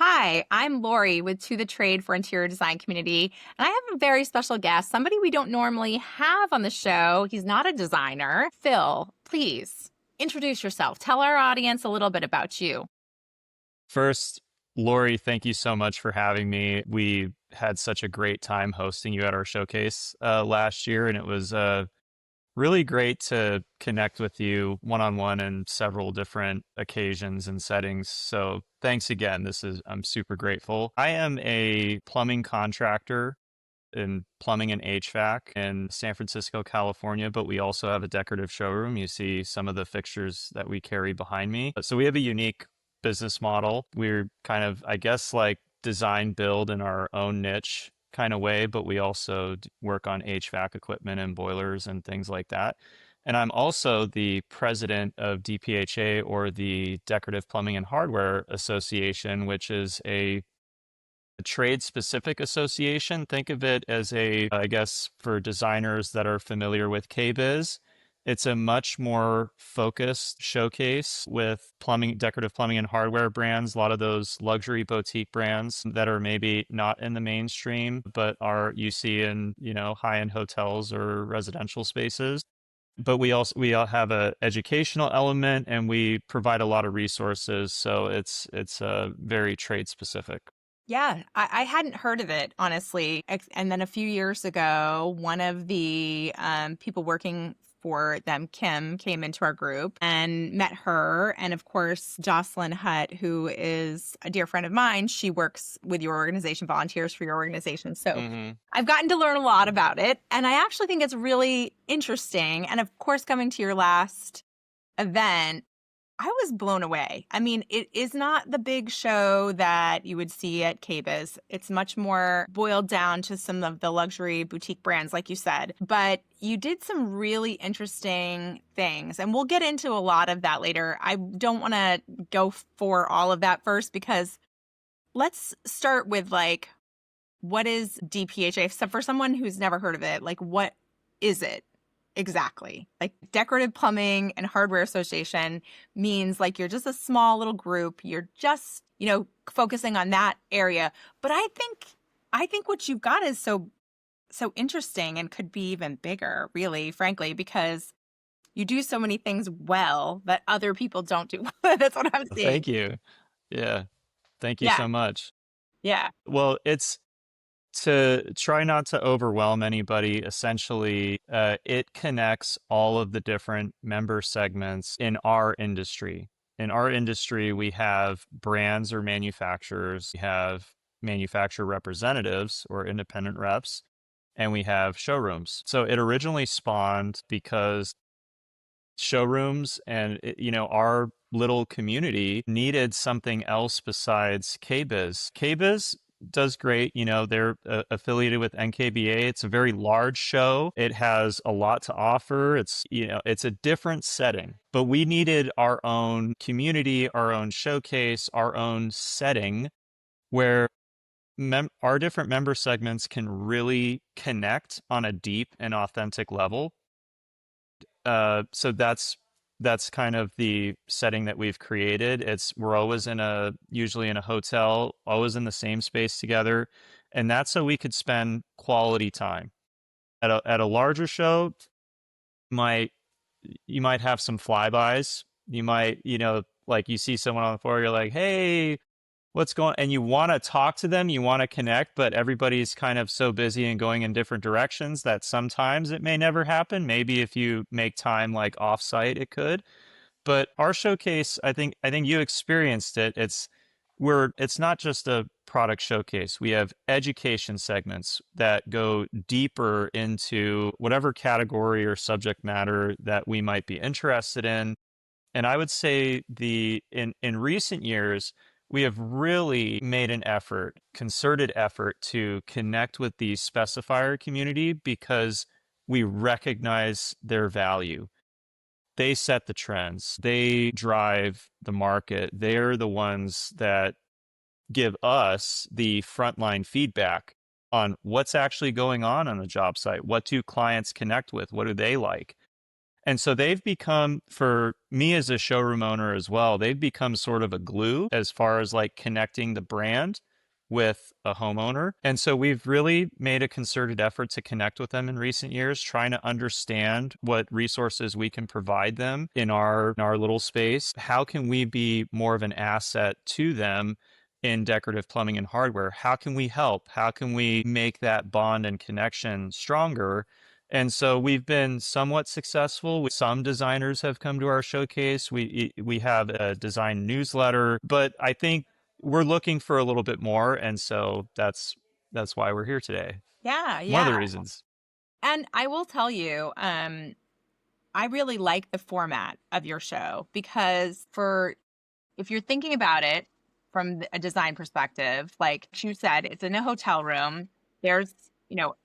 Hi, I'm Laurie with To the Trade for Interior Design Community, and I have a very special guest, somebody we don't normally have on the show. He's not a designer. Phil, please introduce yourself. Tell our audience a little bit about you. First, Laurie, thank you so much for having me. We had such a great time hosting you at our showcase last year, and it was really great to connect with you one-on-one in several different occasions and settings. So thanks again. I'm super grateful. I am a plumbing contractor in plumbing and HVAC in San Francisco, California, but we also have a decorative showroom. You see some of the fixtures that we carry behind me. So we have a unique business model. We're kind of, I guess, like design build in our own niche kind of way, but we also work on HVAC equipment and boilers and things like that. And I'm also the president of DPHA, or the Decorative Plumbing and Hardware Association, which is a trade-specific association. Think of it as I guess for designers that are familiar with KBIS, it's a much more focused showcase with decorative plumbing and hardware brands, a lot of those luxury boutique brands that are maybe not in the mainstream, but you see in, high-end hotels or residential spaces. But we all have a educational element, and we provide a lot of resources. So it's very trade specific. Yeah, I hadn't heard of it, honestly. And then a few years ago, one of the people working for them, Kim, came into our group and met her. And of course, Jocelyn Hutt, who is a dear friend of mine, she works with your organization, volunteers for your organization. So Mm-hmm. I've gotten to learn a lot about it. And I actually think it's really interesting. And of course, coming to your last event, I was blown away. I mean, it is not the big show that you would see at KBIS. It's much more boiled down to some of the luxury boutique brands, like you said. But you did some really interesting things, and we'll get into a lot of that later. I don't want to go for all of that first, because let's start with what is DPHA? So for someone who's never heard of it, what is it? Exactly. Like Decorative Plumbing and Hardware Association means you're just a small little group. You're just, focusing on that area. But I think what you've got is so interesting and could be even bigger, really, frankly, because you do so many things well that other people don't do. That's what I'm seeing. Thank you. Yeah. Thank you Yeah. so much. Yeah. Well, it's to try not to overwhelm anybody. Essentially, it connects all of the different member segments in our industry. In our industry, we have brands or manufacturers, we have manufacturer representatives or independent reps, and we have showrooms. So it originally spawned because showrooms and our little community needed something else besides KBIS. KBIS does great. They're affiliated with NKBA. It's a very large show. It has a lot to offer. It's a different setting, but we needed our own community, our own showcase, our own setting where our different member segments can really connect on a deep and authentic level. So that's kind of the setting that we've created. We're always usually in a hotel, always in the same space together, and that's so we could spend quality time. At a larger show, might you might have some flybys. You might, like you see someone on the floor, you're like, hey, what's going, and you want to talk to them, you want to connect, but everybody's kind of so busy and going in different directions that sometimes it may never happen. Maybe if you make time like offsite, it could. But our showcase, I think you experienced it. It's not just a product showcase. We have education segments that go deeper into whatever category or subject matter that we might be interested in. And I would say in recent years, we have really made an effort, concerted effort, to connect with the specifier community because we recognize their value. They set the trends. They drive the market. They're the ones that give us the frontline feedback on what's actually going on a job site. What do clients connect with? What do they like? And so they've become, for me as a showroom owner as well, they've become sort of a glue as far as like connecting the brand with a homeowner. And so we've really made a concerted effort to connect with them in recent years, trying to understand what resources we can provide them in our little space. How can we be more of an asset to them in decorative plumbing and hardware? How can we help? How can we make that bond and connection stronger? And so we've been somewhat successful. Some designers have come to our showcase. We have a design newsletter, but I think we're looking for a little bit more, and so that's why we're here today. Yeah, One of the yeah. reasons. And I will tell you, I really like the format of your show because if you're thinking about it from a design perspective, like you said, it's in a hotel room. There's,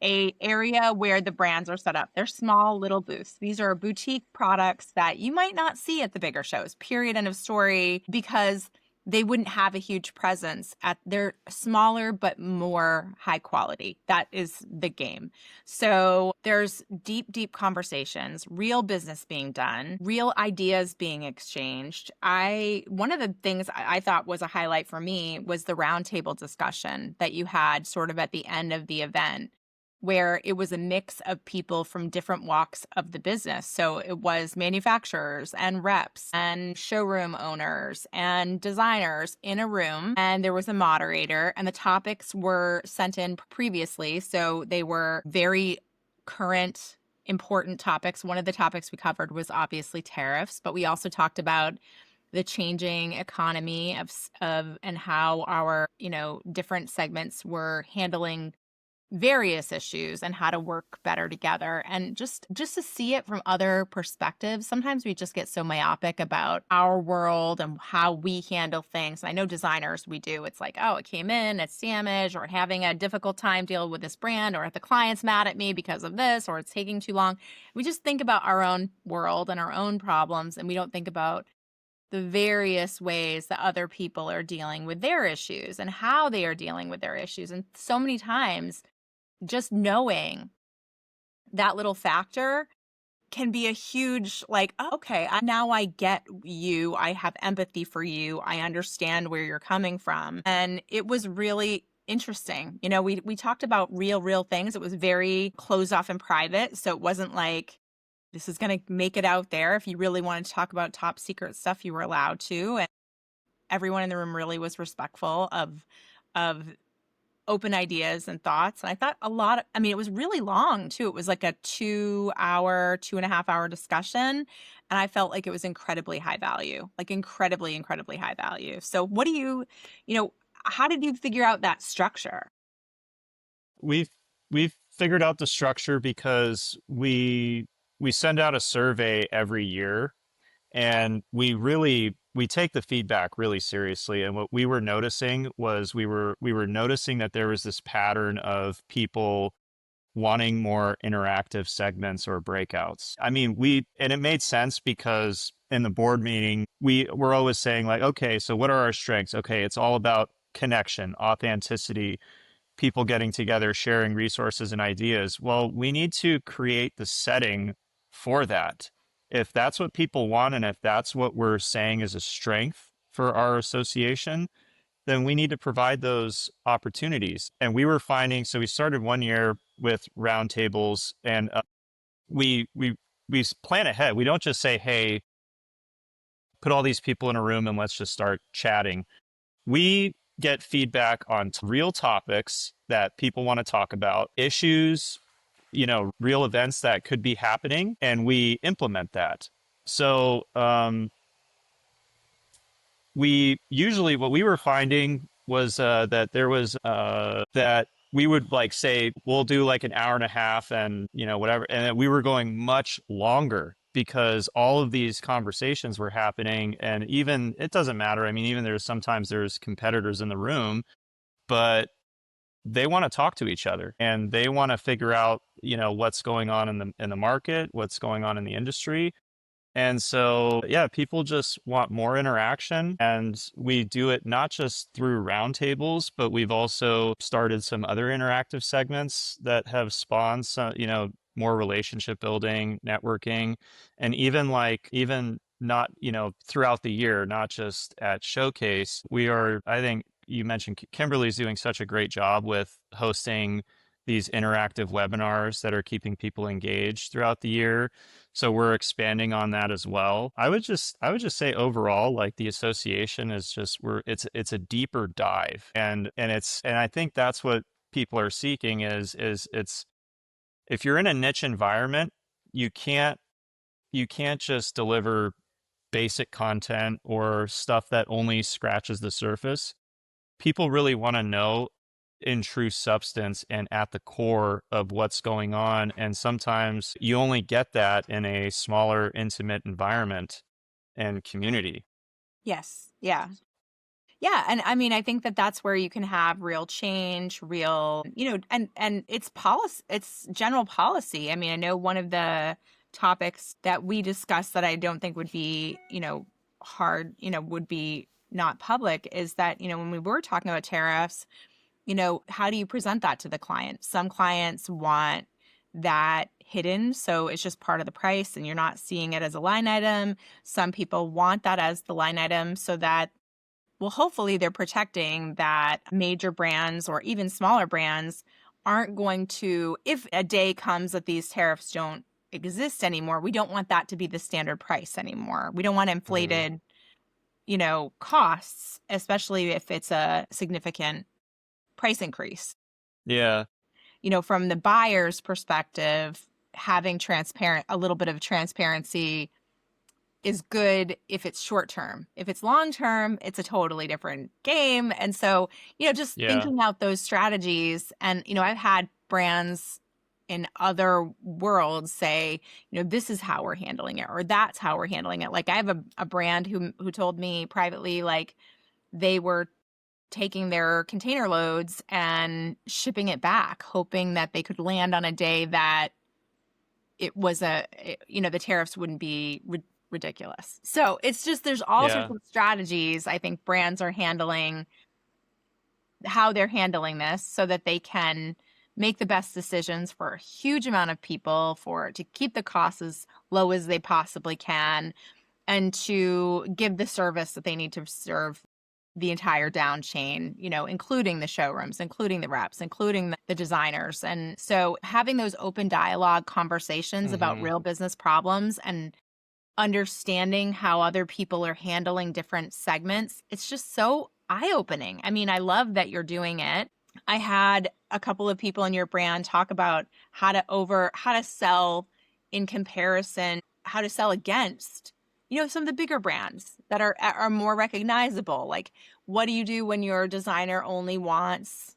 a area where the brands are set up. They're small little booths. These are boutique products that you might not see at the bigger shows, period, end of story, because they wouldn't have a huge presence they're smaller but more high quality. That is the game. So there's deep conversations, real business being done, real ideas being exchanged. One of the things I thought was a highlight for me was the roundtable discussion that you had sort of at the end of the event, where it was a mix of people from different walks of the business. So it was manufacturers and reps and showroom owners and designers in a room. And there was a moderator, and the topics were sent in previously. So they were very current, important topics. One of the topics we covered was obviously tariffs, but we also talked about the changing economy of and how our, different segments were handling various issues and how to work better together, and just to see it from other perspectives. Sometimes we just get so myopic about our world and how we handle things. And I know designers, we do. It's like, oh, it came in, it's damaged, or having a difficult time dealing with this brand, or the client's mad at me because of this, or it's taking too long. We just think about our own world and our own problems, and we don't think about the various ways that other people are dealing with their issues and how they are dealing with their issues. And so many times, just knowing that little factor can be a huge, like, oh, okay, now I get you. I have empathy for you. I understand where you're coming from. And it was really interesting. We talked about real things. It was very closed off and private. So it wasn't like, this is going to make it out there. If you really wanted to talk about top secret stuff, you were allowed to. And everyone in the room really was respectful of open ideas and thoughts. And I thought it was really long too. It was like a 2.5 hour discussion. And I felt like it was incredibly high value, like incredibly high value. So how did you figure out that structure? We've figured out the structure because we send out a survey every year, and we take the feedback really seriously. And what we were noticing was we were noticing that there was this pattern of people wanting more interactive segments or breakouts. I mean, and it made sense because in the board meeting, we were always saying like, okay, so what are our strengths? Okay, it's all about connection, authenticity, people getting together, sharing resources and ideas. Well, we need to create the setting for that. If that's what people want, and if that's what we're saying is a strength for our association, then we need to provide those opportunities. And we were finding, so we started one year with roundtables, and we plan ahead. We don't just say, hey, put all these people in a room and let's just start chatting. We get feedback on real topics that people want to talk about, issues, real events that could be happening, and we implement that. So what we were finding was that there was that we would like say, we'll do like an hour and a half and, whatever. And that we were going much longer because all of these conversations were happening. And even, it doesn't matter. I mean, even sometimes there's competitors in the room, but they want to talk to each other and they want to figure out, what's going on in the market, what's going on in the industry. And so, yeah, people just want more interaction, and we do it not just through roundtables, but we've also started some other interactive segments that have spawned some, more relationship building, networking, and even not, throughout the year, not just at Showcase. I think you mentioned Kimberly's doing such a great job with hosting these interactive webinars that are keeping people engaged throughout the year. So we're expanding on that as well. I would just say overall, like the association is just it's a deeper dive. And I think that's what people are seeking is it's if you're in a niche environment, you can't just deliver basic content or stuff that only scratches the surface. People really want to know in true substance and at the core of what's going on. And sometimes you only get that in a smaller, intimate environment and community. Yes. Yeah. Yeah, and I mean, I think that that's where you can have real change, real, and it's policy, it's general policy. I mean, I know one of the topics that we discussed that I don't think would be, hard, would be not public is that, when we were talking about tariffs, how do you present that to the client? Some clients want that hidden, so it's just part of the price and you're not seeing it as a line item. Some people want that as the line item so that, well, hopefully they're protecting that major brands or even smaller brands aren't going to, if a day comes that these tariffs don't exist anymore, we don't want that to be the standard price anymore. We don't want Mhm. inflated, costs, especially if it's a significant price increase. Yeah. From the buyer's perspective, having a little bit of transparency is good if it's short term. If it's long term, it's a totally different game. And so, just Yeah. thinking out those strategies. And, I've had brands in other worlds say, this is how we're handling it, or that's how we're handling it. Like I have a brand who told me privately, like they were taking their container loads and shipping it back, hoping that they could land on a day that the tariffs wouldn't be ridiculous. So it's just, there's all sorts Yeah. of strategies I think brands are how they're handling this so that they can make the best decisions for a huge amount of people to keep the costs as low as they possibly can and to give the service that they need to serve the entire down chain, including the showrooms, including the reps, including the designers. And so having those open dialogue conversations about Hmm. real business problems and understanding how other people are handling different segments, it's just so eye-opening. I mean, I love that you're doing it. I had a couple of people in your brand talk about how to sell in comparison, how to sell against, some of the bigger brands that are more recognizable. Like, what do you do when your designer only wants,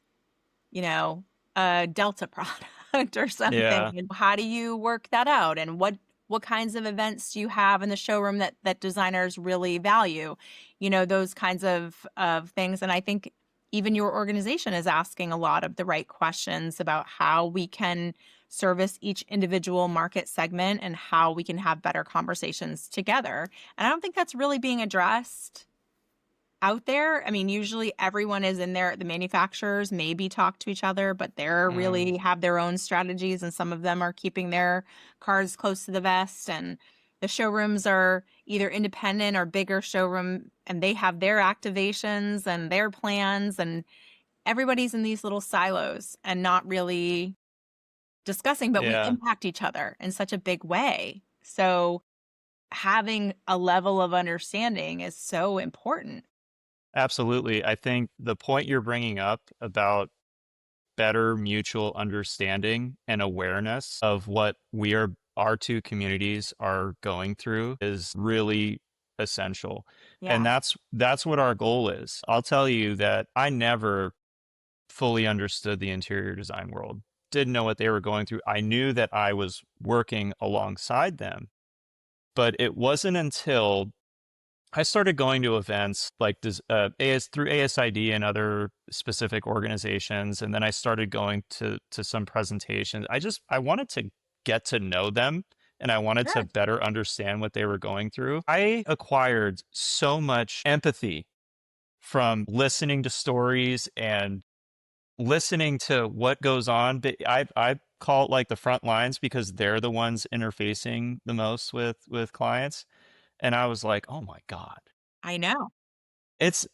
a Delta product or something? Yeah. And how do you work that out? And what kinds of events do you have in the showroom that designers really value? Those kinds of things. And I think even your organization is asking a lot of the right questions about how we can service each individual market segment and how we can have better conversations together. And I don't think that's really being addressed out there. I mean, usually everyone is in there. The manufacturers maybe talk to each other, but they're Mm. really have their own strategies, and some of them are keeping their cards close to the vest. And the showrooms are either independent or bigger showroom, and they have their activations and their plans, and everybody's in these little silos and not really discussing, but we Yeah. impact each other in such a big way. So having a level of understanding is so important. Absolutely. I think the point you're bringing up about better mutual understanding and awareness of what our two communities are going through is really essential. And Yeah. that's what our goal is. I'll tell you that I never fully understood the interior design world. Didn't know what they were going through. I knew that I was working alongside them, but it wasn't until I started going to events like through ASID and other specific organizations, and then I started going to some presentations. I wanted to get to know them, and I wanted to Sure. better understand what they were going through. I acquired so much empathy from listening to stories and listening to what goes on. But I've call it like the front lines because they're the ones interfacing the most with clients. And I was like, oh my God, I know. it's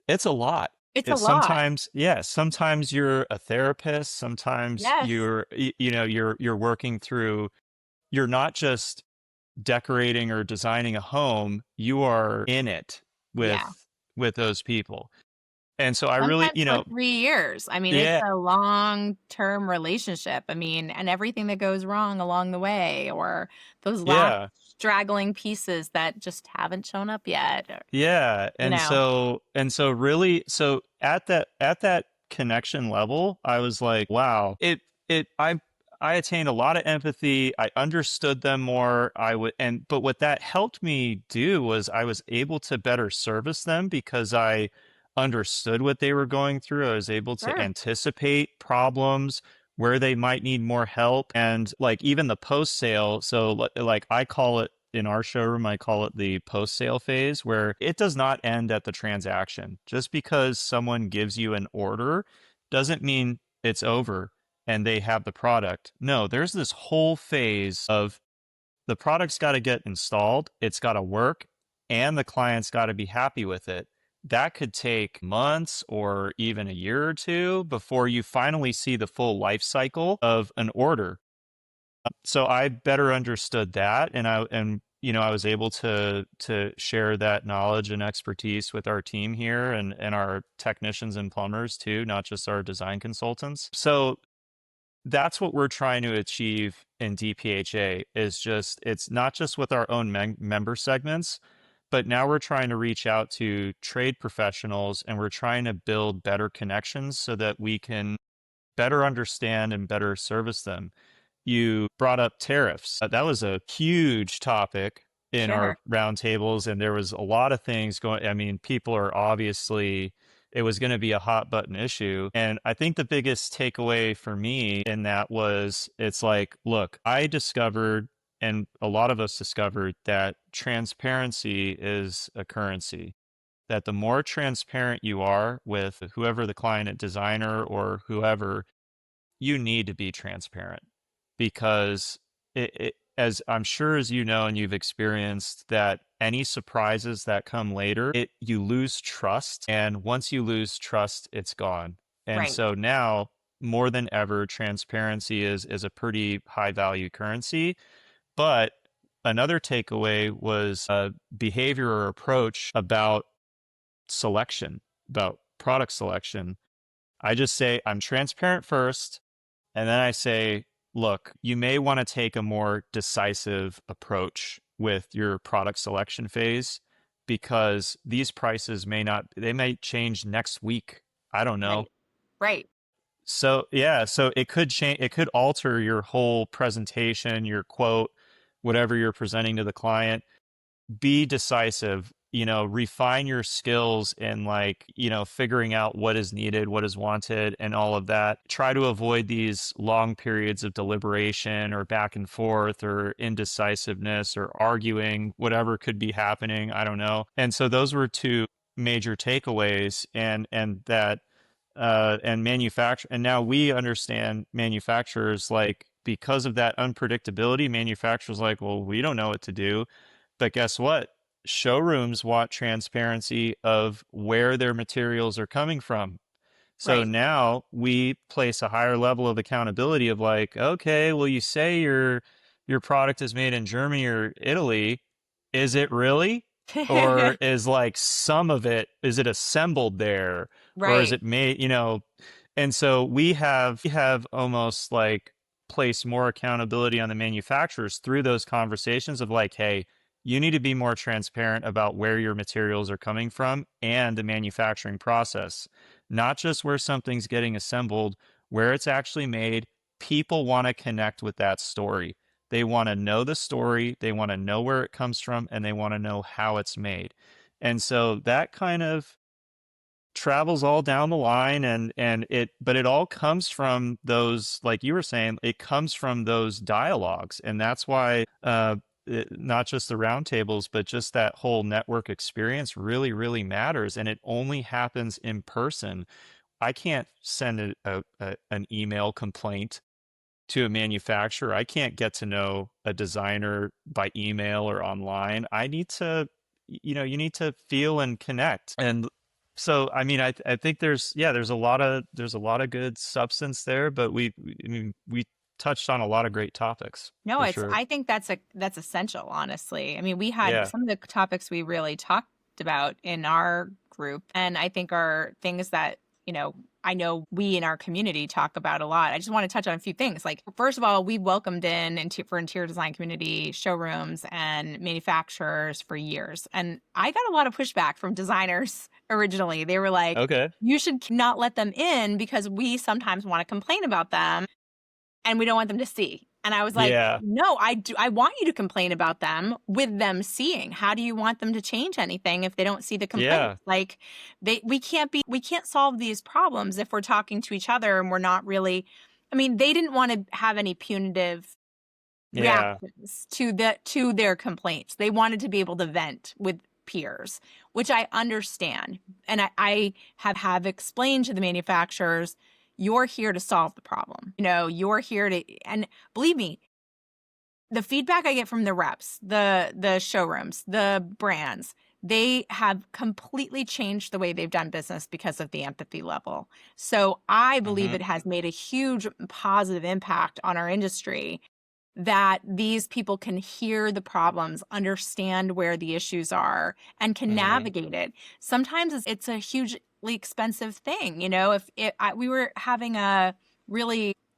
it's a lot. It's a It's lot. sometimes, yeah, sometimes you're a therapist, sometimes Yes. you're you know, you're working through, you're not just decorating or designing a home, you are in it Yeah. with those people. And so I really, Sometimes for 3 years. I mean, it's yeah, a long-term relationship. I mean, and everything that goes wrong along the way or those last yeah. straggling pieces that just haven't shown up yet or, Yeah, you know. and so really, so at that connection level, I was like, wow, it I attained a lot of empathy. I understood them more. I would and but what that helped me do was I was able to better service them because I understood what they were going through. I was able to Sure. anticipate problems where they might need more help and like even the post sale. So like I call it in our showroom, I call it the post sale phase, where it does not end at the transaction. Just because someone gives you an order doesn't mean it's over and they have the product. No, there's this whole phase of the product's got to get installed, it's got to work, and the client's got to be happy with it. That could take months or even a year or two before you finally see the full life cycle of an order. So I better understood that, and I was able to share that knowledge and expertise with our team here and our technicians and plumbers too, not just our design consultants. So that's what we're trying to achieve in DPHA is just it's not just with our own member segments, but now we're trying to reach out to trade professionals and we're trying to build better connections so that we can better understand and better service them. You brought up tariffs. That was a huge topic in our Sure. roundtables, and there was a lot of things going. I mean, people are obviously, it was going to be a hot button issue. And I think the biggest takeaway for me in that was it's like, look, I discovered, and a lot of us discovered, that transparency is a currency. That the more transparent you are with whoever the client designer or whoever, you need to be transparent because as I'm sure as you know and you've experienced that any surprises that come later, you lose trust. And once you lose trust, it's gone. And Right. so now more than ever, transparency is a pretty high value currency. But another takeaway was a behavior or approach about selection, about product selection. I just say I'm transparent first. And then I say, look, you may want to take a more decisive approach with your product selection phase because these prices they may change next week. I don't know. Right. Right. So, yeah, so it could change, it could alter your whole presentation, your quote, whatever you're presenting to the client. Be decisive, refine your skills in like, figuring out what is needed, what is wanted, and all of that. Try to avoid these long periods of deliberation or back and forth or indecisiveness or arguing, whatever could be happening. I don't know. And so those were two major takeaways and that and manufacture and now we understand manufacturers like because of that unpredictability manufacturers like well we don't know what to do but guess what? Showrooms want transparency of where their materials are coming from. So Right. now we place a higher level of accountability of like, okay, well, you say your product is made in Germany or Italy. Is it really? Or is like some of it, is it assembled there? Or is Right. it made, and so we have almost like placed more accountability on the manufacturers through those conversations of like, hey, you need to be more transparent about where your materials are coming from and the manufacturing process, not just where something's getting assembled, where it's actually made. People want to connect with that story. They want to know the story, they want to know where it comes from, and they want to know how it's made. And so that kind of travels all down the line but it all comes from those like you were saying it comes from those dialogues and that's why not just the roundtables but just that whole network experience really really matters and it only happens in person. I can't send an email complaint to a manufacturer, I can't get to know a designer by email or online. I need to, you need to feel and connect. And so, I mean, I think there's a lot of good substance there, but I mean, we touched on a lot of great topics No, for it's sure. I think that's essential, honestly. I mean, we had Yeah. some of the topics we really talked about in our group, and I think are things that, I know we in our community talk about a lot. I just want to touch on a few things. Like, first of all, we welcomed for interior design community showrooms and manufacturers for years. And I got a lot of pushback from designers originally. They were like, Okay. you should not let them in because we sometimes want to complain about them and we don't want them to see. And I was like, Yeah. no, I do. I want you to complain about them with them seeing. How do you want them to change anything if they don't see the Yeah. complaints? Like we can't solve these problems if we're talking to each other and we're not really, I mean, they didn't want to have any punitive Yeah. reactions to their complaints. They wanted to be able to vent with peers, which I understand. And I have explained to the manufacturers, you're here to solve the problem. You're here to, and believe me, the feedback I get from the reps, the showrooms, the brands, they have completely changed the way they've done business because of the empathy level. So I believe Hmm. it has made a huge positive impact on our industry that these people can hear the problems, understand where the issues are, and can Hmm. navigate it. Sometimes it's a hugely expensive thing. We were having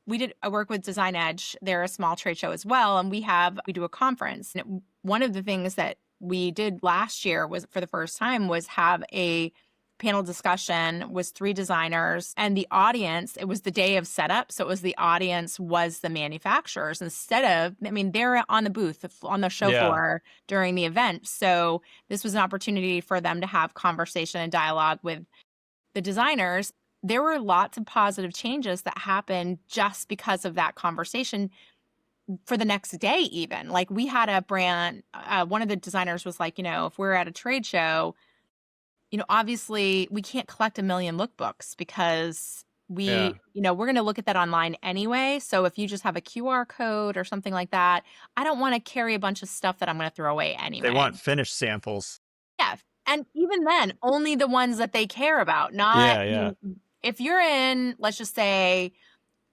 we did a work with Design Edge. They're a small trade show as well. And we do a conference. And one of the things that we did last year was, for the first time, was have a panel discussion, was 3 designers, and the audience, it was the day of setup. So the audience was the manufacturers they're on the booth, on the show Yeah. floor during the event. So this was an opportunity for them to have conversation and dialogue with the designers. There were lots of positive changes that happened just because of that conversation for the next day, even. Like, we had a brand, one of the designers was like, if we're at a trade show, obviously we can't collect a million lookbooks because Yeah. we're going to look at that online anyway. So if you just have a QR code or something like that, I don't want to carry a bunch of stuff that I'm going to throw away They anyway. want finished samples. Yeah. And even then, only the ones that they care about, Yeah. Yeah. if you're in, let's just say,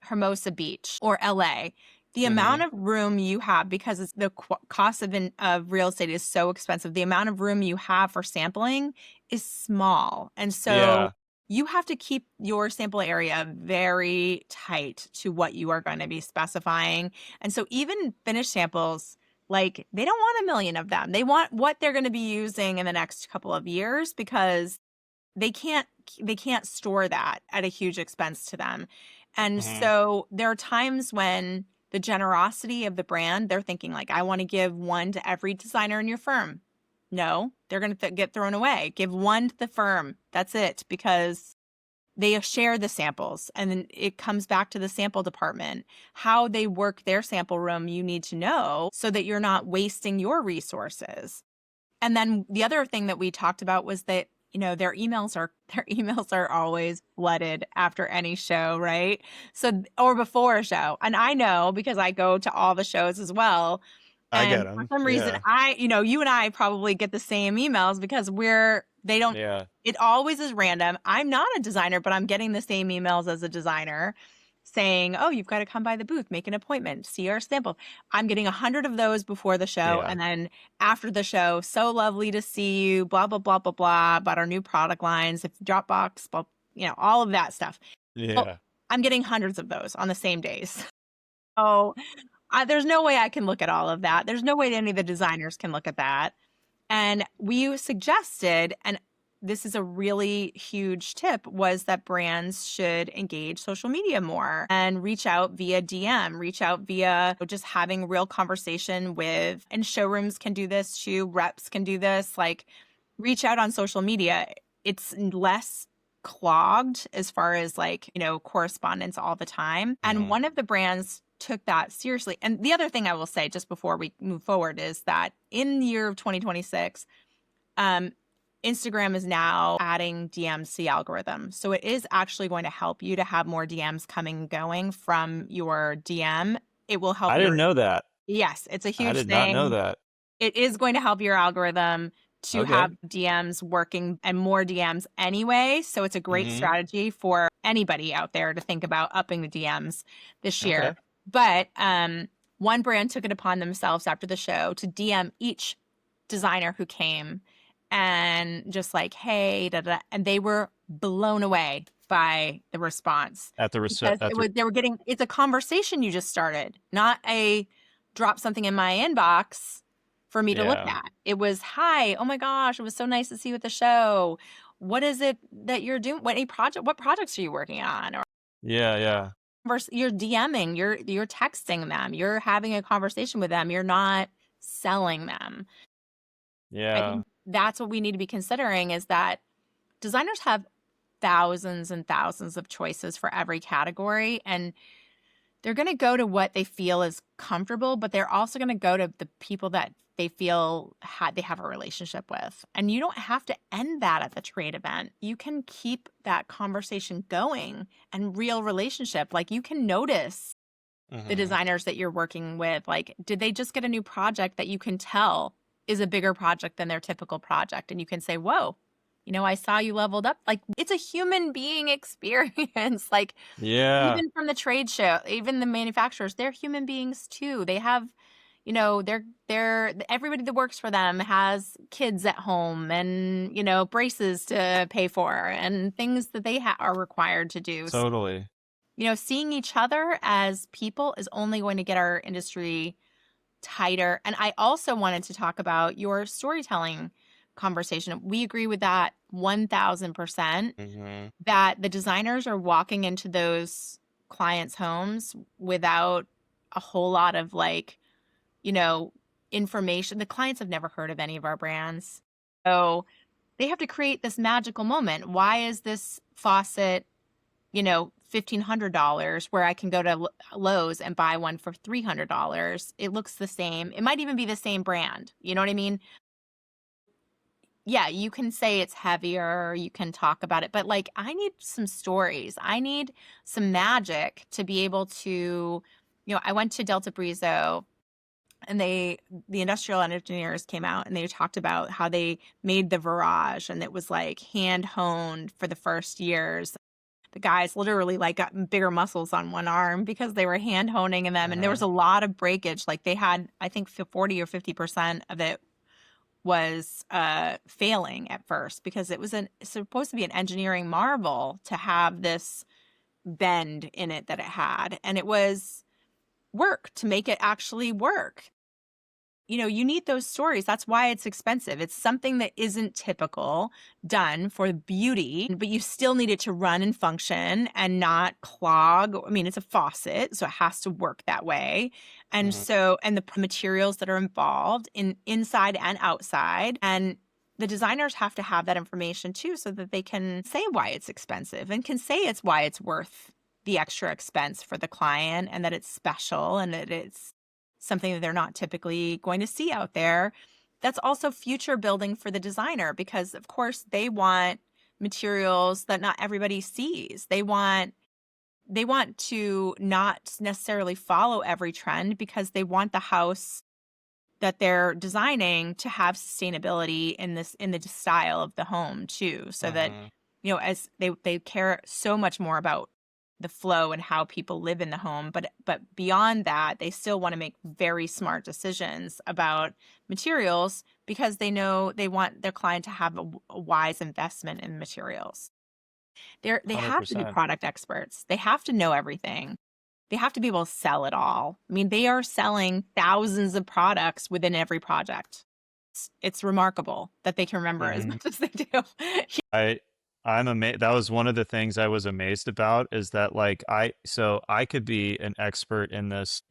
Hermosa Beach or LA, the amount Hmm. of room you have, because the cost of real estate is so expensive, the amount of room you have for sampling is small. And so Yeah. you have to keep your sample area very tight to what you are going to be specifying. And so even finished samples, like, they don't want a million of them. They want what they're going to be using in the next couple of years, because they can't store that at a huge expense to them. And Hmm. so there are times when the generosity of the brand, they're thinking like, I want to give one to every designer in your firm. No, they're going to get thrown away. Give one to the firm. That's it, because they share the samples, and then it comes back to the sample department. How they work their sample room, you need to know so that you're not wasting your resources. And then the other thing that we talked about was that, their emails are always flooded after any show, right? So, or before a show. And I know, because I go to all the shows as well. I get And for them. some reason, Yeah. you and I probably get the same emails, because they don't, Yeah. it always is random. I'm not a designer, but I'm getting the same emails as a designer saying, oh, you've got to come by the booth, make an appointment, see our sample. I'm getting 100 of those before the show. Yeah. And then after the show, so lovely to see you, blah, blah, blah, blah, blah, about our new product lines, if Dropbox, blah, all of that stuff. Well, Yeah. I'm getting hundreds of those on the same days. So there's no way I can look at all of that. There's no way any of the designers can look at that. And we suggested, and this is a really huge tip, was that brands should engage social media more and reach out via DM, reach out via just having real conversation with, and showrooms can do this too, reps can do this, like, reach out on social media. It's less clogged as far as, like, correspondence all the time. And Hmm. one of the brands took that seriously. And the other thing I will say, just before we move forward, is that in the year of 2026, um, Instagram is now adding DMs to the algorithm. So it is actually going to help you to have more DMs coming and going from your DM. It will help I didn't your, know that. yes, it's a I huge did not know thing. that. It is going to help your algorithm to Okay. have DMs working and more DMs anyway. So it's a great Mm-hmm. strategy for anybody out there to think about upping the DMs this year. Okay. But one brand took it upon themselves after the show to DM each designer who came and just like, hey, da, da, and they were blown away by the response At the because at the they were getting, it's a conversation you just started, not a drop something in my inbox for me to look yeah. at. It was, hi, oh my gosh, it was so nice to see you at the show. What is it that you're doing? What projects are you working on? Or Yeah, yeah. you're DMing, you're texting them, you're having a conversation with them, you're not selling them. I Yeah. think that's what we need to be considering, is that designers have thousands and thousands of choices for every category, and they're going to go to what they feel is comfortable, but they're also going to go to the people that they feel they have a relationship with. And you don't have to end that at the trade event. You can keep that conversation going and real relationship. Like, you can notice the Mm-hmm. designers that you're working with. Like, did they just get a new project that you can tell is a bigger project than their typical project? And you can say, whoa, I saw you leveled up. Like, it's a human being experience. Like, Yeah. even from the trade show, even the manufacturers, they're human beings too. They have, they're everybody that works for them has kids at home and, braces to pay for and things that they are required to do. So, Totally. seeing each other as people is only going to get our industry tighter. And I also wanted to talk about your storytelling conversation. We agree with that 1000%, Mm-hmm. that the designers are walking into those clients' homes without a whole lot of you know, information. The clients have never heard of any of our brands. So they have to create this magical moment. Why is this faucet, $1,500 where I can go to Lowe's and buy one for $300? It looks the same. It might even be the same brand. You know what I mean? Yeah, you can say it's heavier, you can talk about it, but I need some stories. I need some magic to be able to, I went to Delta Brizo, and the industrial engineers came out and they talked about how they made the Virage, and it was hand honed for the first years. The guys literally got bigger muscles on one arm because they were hand honing in them, and there was Uh-huh. a lot of breakage. Like, they had, I think, 40 or 50% of it was failing at first, because it was supposed to be an engineering marvel to have this bend in it that it had, and it was work to make it actually work. You need those stories. That's why it's expensive. It's something that isn't typical, done for beauty, but you still need it to run and function and not clog. I mean, it's a faucet, so it has to work that way. And Mm-hmm. so, and the materials that are involved in inside and outside. And the designers have to have that information too, so that they can say why it's expensive and can say it's why it's worth the extra expense for the client, and that it's special and that it's something that they're not typically going to see out there. That's also future building for the designer, because of course they want materials that not everybody sees. They want to not necessarily follow every trend, because they want the house that they're designing to have sustainability in the style of the home too, so that Mm-hmm. as they care so much more about the flow and how people live in the home, but beyond that, they still want to make very smart decisions about materials, because they know they want their client to have a wise investment in materials. They have to be 100%. product experts. They have to know everything. They have to be able to sell it all. I mean, they are selling thousands of products within every project. It's remarkable that they can remember as Mm-hmm. much as they do. I I'm amazed. That was one of the things I was amazed about, is that I could be an expert in this,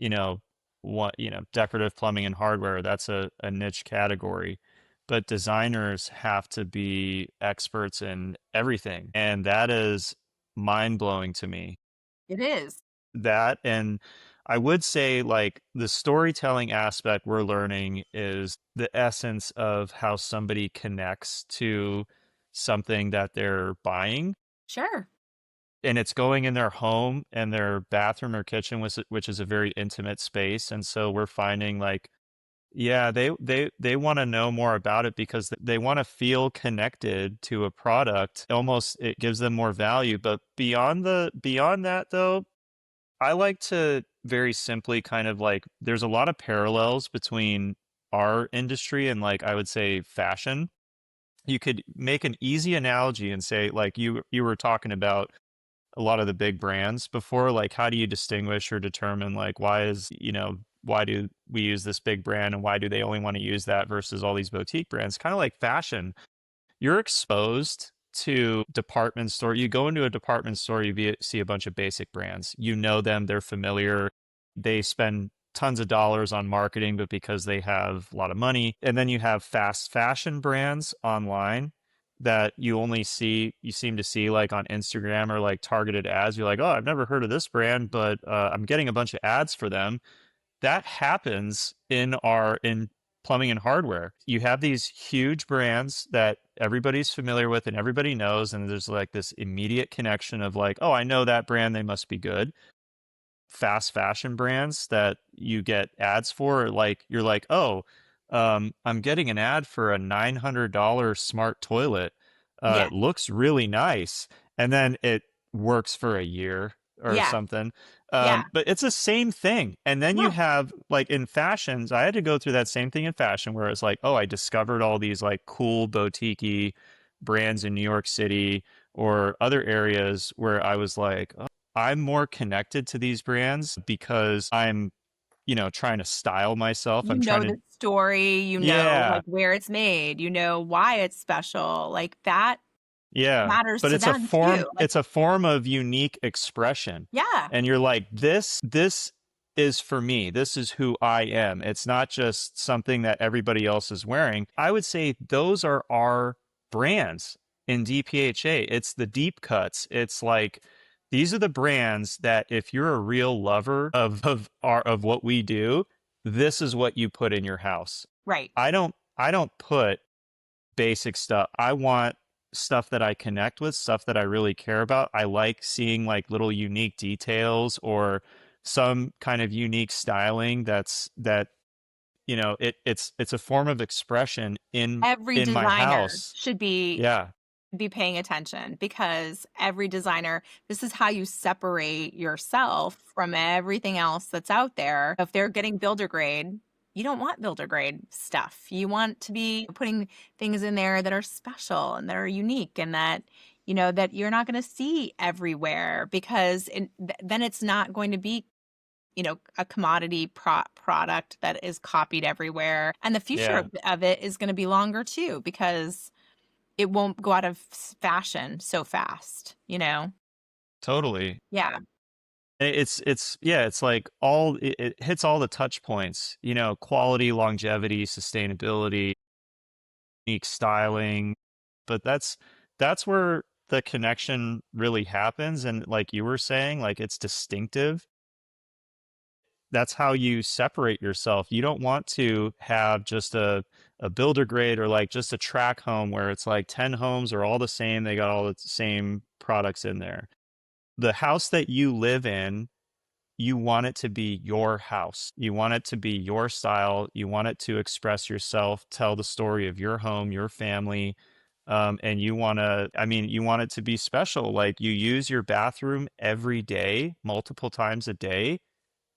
decorative plumbing and hardware. That's a niche category. But designers have to be experts in everything. And that is mind blowing to me. It is. That, and I would say like the storytelling aspect we're learning is the essence of how somebody connects to something that they're buying. Sure. And it's going in their home and their bathroom or kitchen, which is a very intimate space. And so we're finding like, yeah, they want to know more about it because they want to feel connected to a product. Almost it gives them more value. But beyond that though, I like to very simply kind of like there's a lot of parallels between our industry and like I would say fashion. You could make an easy analogy and say like you were talking about a lot of the big brands before, like how do you distinguish or determine like why do we use this big brand and why do they only want to use that versus all these boutique brands? Kind of like fashion, you're exposed to department store. You go into a department store, see a bunch of basic brands. You know them, they're familiar. They spend tons of dollars on marketing, but because they have a lot of money. And then you have fast fashion brands online that you seem to see like on Instagram or like targeted ads. You're like, oh, I've never heard of this brand, but I'm getting a bunch of ads for them. That happens in plumbing and hardware. You have these huge brands that everybody's familiar with and everybody knows, and there's like this immediate connection of like, oh, I know that brand, they must be good. Fast fashion brands that you get ads for, like you're like, oh, I'm getting an ad for a $900 smart toilet. Yeah. It looks really nice, and then it works for a year or Yeah. something. Yeah. But it's the same thing. And then you Yeah. have like in fashions, I had to go through that same thing in fashion where it's like, oh, I discovered all these like cool boutique brands in New York City or other areas where I was like, oh, I'm more connected to these brands because I'm, trying to style myself. You I'm trying know to, the story, you know, yeah, like, where it's made, you know why it's special, like, that yeah. matters But to them too, like it's a form of unique expression. yeah, And you're like, this is for me. This is who I am. It's not just something that everybody else is wearing. I would say those are our brands in DPHA. It's the deep cuts. It's like these are the brands that if you're a real lover of what we do, this is what you put in your house. right. I don't put basic stuff. I want stuff that I connect with, stuff that I really care about. I like seeing like little unique details or some kind of unique styling it's a form of expression Every in my designer house. should Yeah. be paying attention because every designer, this is how you separate yourself from everything else that's out there. If they're getting builder grade, you don't want builder grade stuff. You want to be putting things in there that are special and that are unique and that, that you're not going to see everywhere because then it's not going to be, a commodity product that is copied everywhere. And the future Yeah. of it is going to be longer too because it won't go out of fashion so fast, you know? Totally. Yeah. It's yeah, it's like it hits all the touch points, quality, longevity, sustainability, unique styling, but that's where the connection really happens. And like you were saying, like it's distinctive. That's how you separate yourself. You don't want to have just a builder grade or like just a track home where it's like 10 homes are all the same, they got all the same products in there. The house that you live in, you want it to be your house. You want it to be your style. You want it to express yourself, tell the story of your home, your family. And you want it to be special. Like you use your bathroom every day, multiple times a day.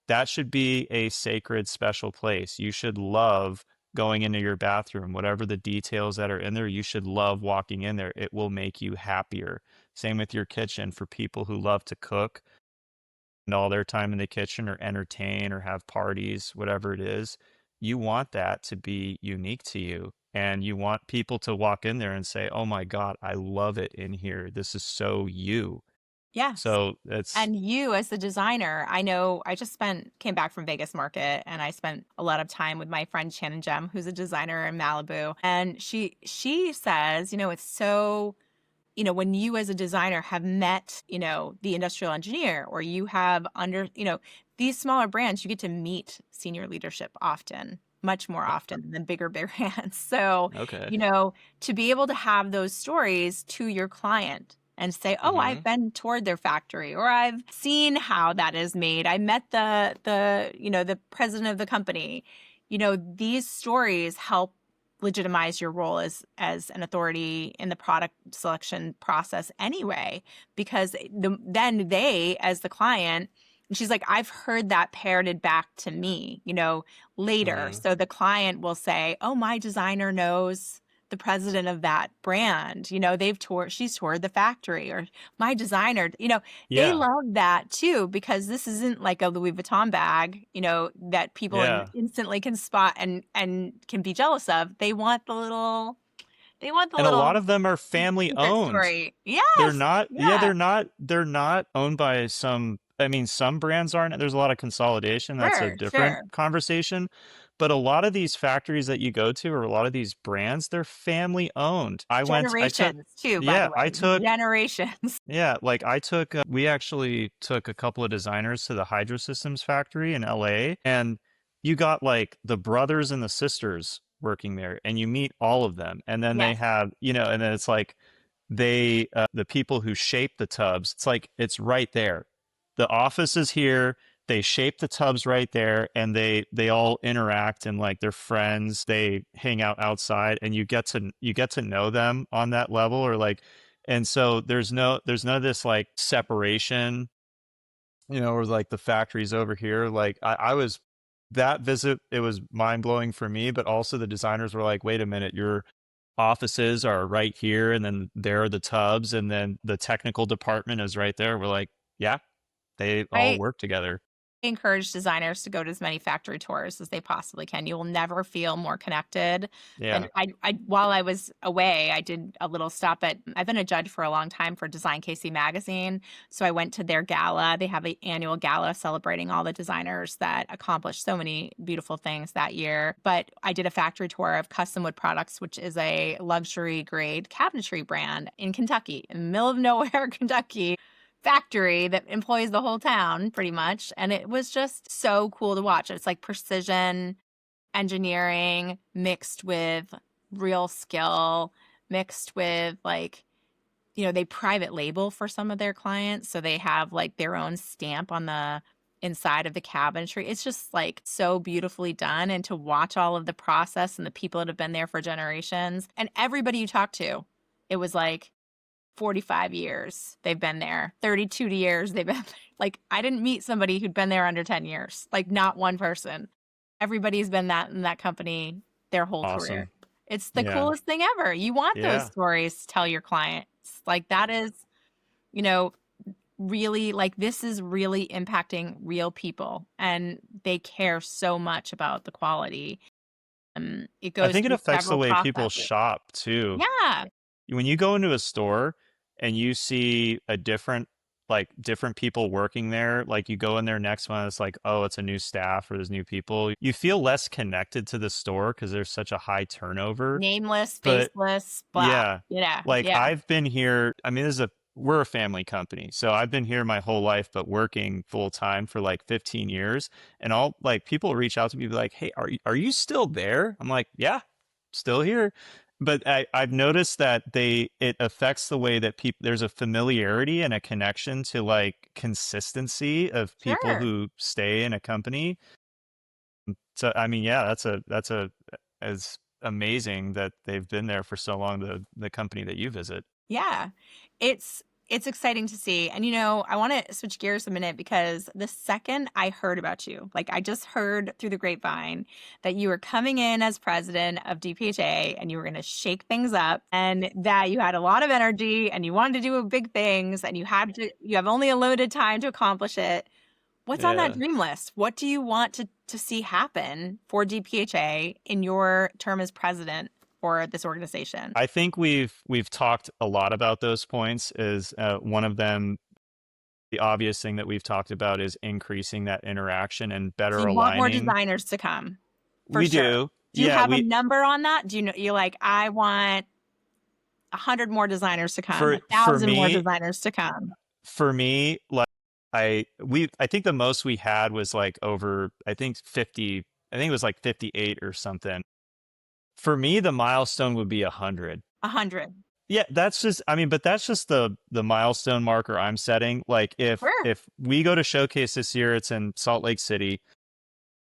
That should be a sacred, special place. You should love going into your bathroom, whatever the details that are in there, you should love walking in there. It will make you happier. Same with your kitchen for people who love to cook and all their time in the kitchen or entertain or have parties, whatever it is. You want that to be unique to you. And you want people to walk in there and say, oh my God, I love it in here. This is so you. Yes. So it's, And you as the designer, I know I just came back from Vegas market and I spent a lot of time with my friend Shannon Jem, who's a designer in Malibu. And she says, it's so when you as a designer have met, the industrial engineer, or you have these smaller brands, you get to meet senior leadership often, much more often than bigger brands. So, Okay. to be able to have those stories to your client and say, oh, I've Mm-hmm. been toward their factory, or I've seen how that is made. I met the president of the company. These stories help legitimize your role as an authority in the product selection process anyway, because then they, as the client, and she's like, I've heard that parroted back to me, later. Mm-hmm. So the client will say, oh, my designer knows the president of that brand. She's toured the factory, or my designer, they Yeah. love that too, because this isn't like a Louis Vuitton bag, that people Yeah. instantly can spot and can be jealous of. They want the And a lot little of them are family secret owned. story. They're Yes. not, yeah, Yeah. they're not owned by some, I mean, some brands aren't. There's a lot of consolidation. That's a Sure. different Sure. conversation. But a lot of these factories that you go to, or a lot of these brands, they're family owned. I took, Generations too, by the yeah, I way. took, Generations. yeah, like we actually took a couple of designers to the Hydro Systems factory in LA, and you got like the brothers and the sisters working there, and you meet all of them. And then they Yes. have, and then it's like, the people who shape the tubs, it's like it's right there. The office is here, they shape the tubs right there, and they all interact, and like they're friends, they hang out outside, and you get to know them on that level, or like, and so there's none of this like separation, or like the factories over here. Like I was, that visit, it was mind blowing for me, but also the designers were like, wait a minute, your offices are right here, and then there are the tubs, and then the technical department is right there. We're like, yeah, they all I work together. encourage designers to go to as many factory tours as they possibly can. You will never feel more connected than Yeah. while I was away, I did a little stop I've been a judge for a long time for Design KC magazine. So I went to their gala. They have an annual gala celebrating all the designers that accomplished so many beautiful things that year. But I did a factory tour of Custom Wood Products, which is a luxury grade cabinetry brand in Kentucky, in the middle of nowhere, Kentucky factory that employs the whole town pretty much. And it was just so cool to watch. It's like precision engineering mixed with real skill, mixed with like, they private label for some of their clients. So they have like their own stamp on the inside of the cabinetry. It's just like so beautifully done. And to watch all of the process and the people that have been there for generations, and everybody you talk to, it was like, 45 years they've been there, 32 years they've been like, I didn't meet somebody who'd been there under 10 years, like not one person. Everybody's been that in that company their whole career. Awesome. It's the Yeah. coolest thing ever. You want those Yeah. stories to tell your clients. Like that is, you know, really like this is really impacting real people, and they care so much about the quality. It I goes think it through affects the several way people processes. shop too. Yeah, When you go into a store and you see different people working there, like you go in there next one, it's like, oh, it's a new staff or there's new people. You feel less connected to the store because there's such a high turnover. nameless, But faceless, blah. yeah, Yeah, like yeah. I've been here. I mean, we're a family company, so I've been here my whole life, but working full time for like 15 years. And all like people reach out to me, be like, "Hey, are you still there?" I'm like, "Yeah, still here." But I've noticed that it affects the way that people, there's a familiarity and a connection to like consistency of people Sure. who stay in a company. So I mean, yeah, that's a as amazing that they've been there for so long, the company that you visit. Yeah. It's exciting to see. And I want to switch gears a minute, because the second I heard about you, like I just heard through the grapevine that you were coming in as president of DPHA and you were going to shake things up, and that you had a lot of energy and you wanted to do big things, and you have only a limited time to accomplish it. What's on that Yeah. dream list? What do you want to see happen for DPHA in your term as president for this organization? I think we've talked a lot about those points. Is one of them, the obvious thing that we've talked about is increasing that interaction and So better you want more aligning. designers to come, for We sure. do. Do you Yeah, have a number on that? Do you know, you're like, I want 100 more designers to come, For for 1,000 more me, designers to come. for me, like I think the most we had was like over, I think 50, I think it was like 58 or something. For me, the milestone would be 100. 100. Yeah, that's just, I mean, but that's just the milestone marker I'm setting. Like Sure. if we go to showcase this year, it's in Salt Lake City.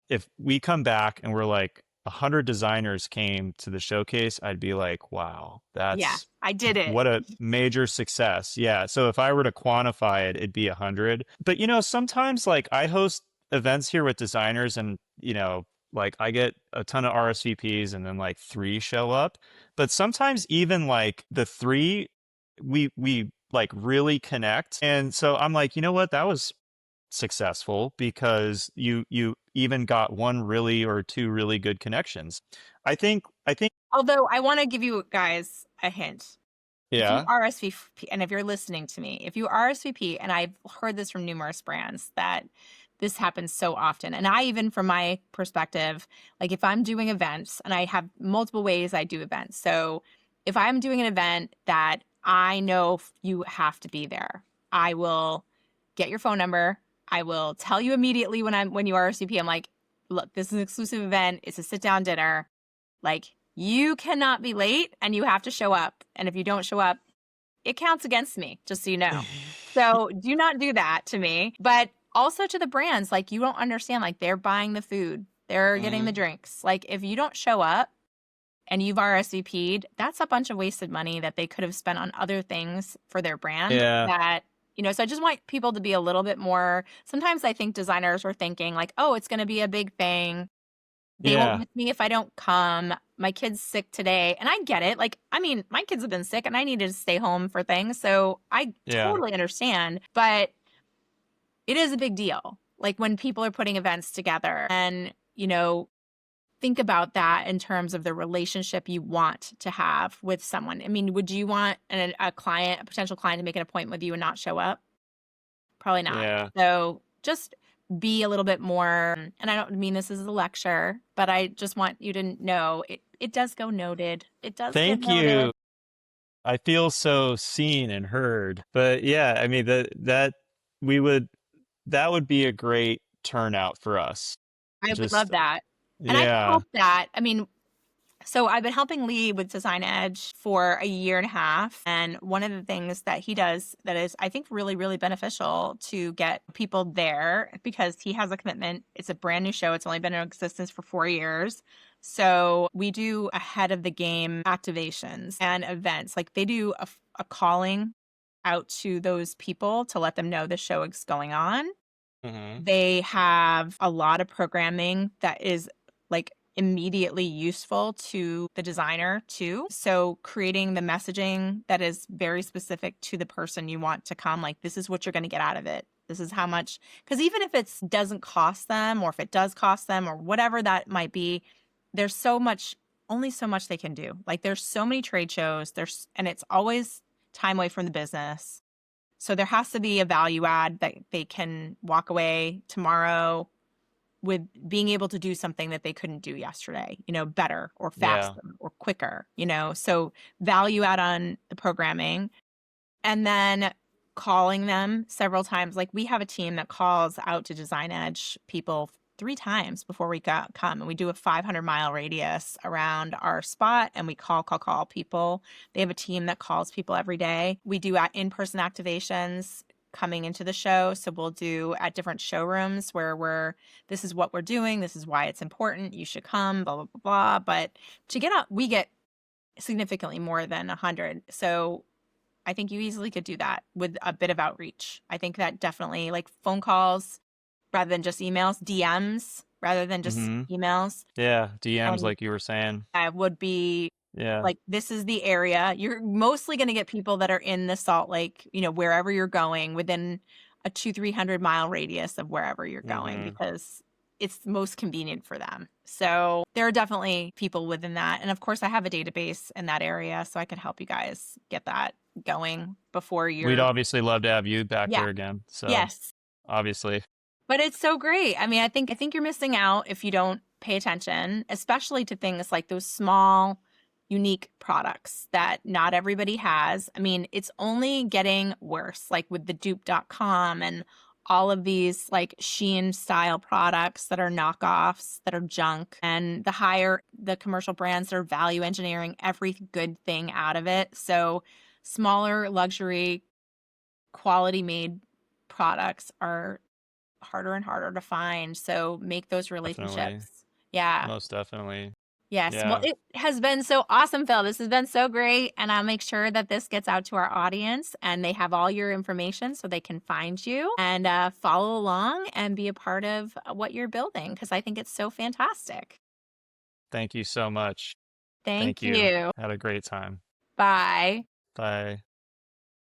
If we come back and we're like 100 designers came to the showcase, I'd be like, wow, Yeah, that's I did it. what a major success. Yeah. So if I were to quantify it, it'd be 100. But sometimes like I host events here with designers and, like I get a ton of RSVPs and then like 3 show up. But sometimes even like the 3, we like really connect. And so I'm like, you know what? That was successful because you even got 1 really or 2 really good connections. I think Although I want to give you guys a hint. If you yeah. RSVP, and if you're listening to me, if you RSVP, and I've heard this from numerous brands that this happens so often. And I, even from my perspective, like if I'm doing events, and I have multiple ways I do events. So if I'm doing an event that I know you have to be there, I will get your phone number. I will tell you immediately when you RSVP. I'm like, look, this is an exclusive event. It's a sit down dinner. Like, you cannot be late and you have to show up. And if you don't show up, it counts against me, just so you know. So do not do that to me. But also to the brands, like, you don't understand, like, they're buying the food, they're getting the Mhm. drinks. Like, if you don't show up and you've RSVP'd, that's a bunch of wasted money that they could have spent on other things for their brand Yeah. that, so I just want people to be a little bit more. Sometimes I think designers are thinking like, oh, it's going to be a big thing. They won't Yeah. miss me if I don't come. My kid's sick today. And I get it. Like, I mean, my kids have been sick and I needed to stay home for things. So I Yeah. totally understand. But it is a big deal. Like when people are putting events together and, think about that in terms of the relationship you want to have with someone. I mean, would you want a client, a potential client, to make an appointment with you and not show up? Probably not. Yeah. So just be a little bit more, and I don't mean this as a lecture, but I just want you to know it does go noted. It does get Thank you. noted. I feel so seen and heard. But yeah, I mean we would that would be a great turnout for us. I would love Just that. And I yeah. hope that, I mean, so I've been helping Lee with Design Edge for a year and a half. And one of the things that he does that is, I think, really, really beneficial to get people there, because he has a commitment. It's a brand new show. It's only been in existence for 4 years. So we do ahead of the game activations and events. Like they do a calling out to those people to let them know the show is going on. Mhm. They have a lot of programming that is like immediately useful to the designer too. So creating the messaging that is very specific to the person you want to come, like this is what you're going to get out of it. This is how much, because even if it doesn't cost them, or if it does cost them, or whatever that might be, there's only so much they can do. Like there's so many trade shows, and it's always time away from the business. So there has to be a value add that they can walk away tomorrow with being able to do something that they couldn't do yesterday, better or Yeah. faster or quicker, So value add on the programming, and then calling them several times. Like we have a team that calls out to Design Edge people 3 times before we come, and we do a 500-mile radius around our spot, and we call people. They have a team that calls people every day. We do in-person activations coming into the show. So we'll do at different showrooms where this is what we're doing. This is why it's important. You should come, blah, blah, blah, blah. But we get significantly more than 100. So I think you easily could do that with a bit of outreach. I think that definitely, like phone calls rather than just emails, DMs rather than just Mhm. emails. Yeah, DMs And like you were saying. I would be Yeah. like, this is the area. You're mostly going to get people that are in the Salt Lake, wherever you're going, within a 300 mile radius of wherever you're going, Mhm. because it's most convenient for them. So there are definitely people within that. And of course, I have a database in that area, so I could help you guys get that going before We'd you're, obviously love to have you back yeah, there again. So, yes. obviously. But it's so great. I mean, I think you're missing out if you don't pay attention, especially to things like those small, unique products that not everybody has. I mean, it's only getting worse, like with the dupe.com and all of these like Shein style products that are knockoffs, that are junk, and the higher the commercial brands that are value engineering every good thing out of it. So smaller luxury quality made products are harder and harder to find. So make those Definitely. relationships. Yeah. Most definitely. Yes. Well, Yeah. it has been so awesome, Phil. This has been so great. And I'll make sure that this gets out to our audience and they have all your information so they can find you and follow along and be a part of what you're building because I think it's so fantastic. Thank you so much. Thank Thank you. you. Had a great time. Bye. Bye.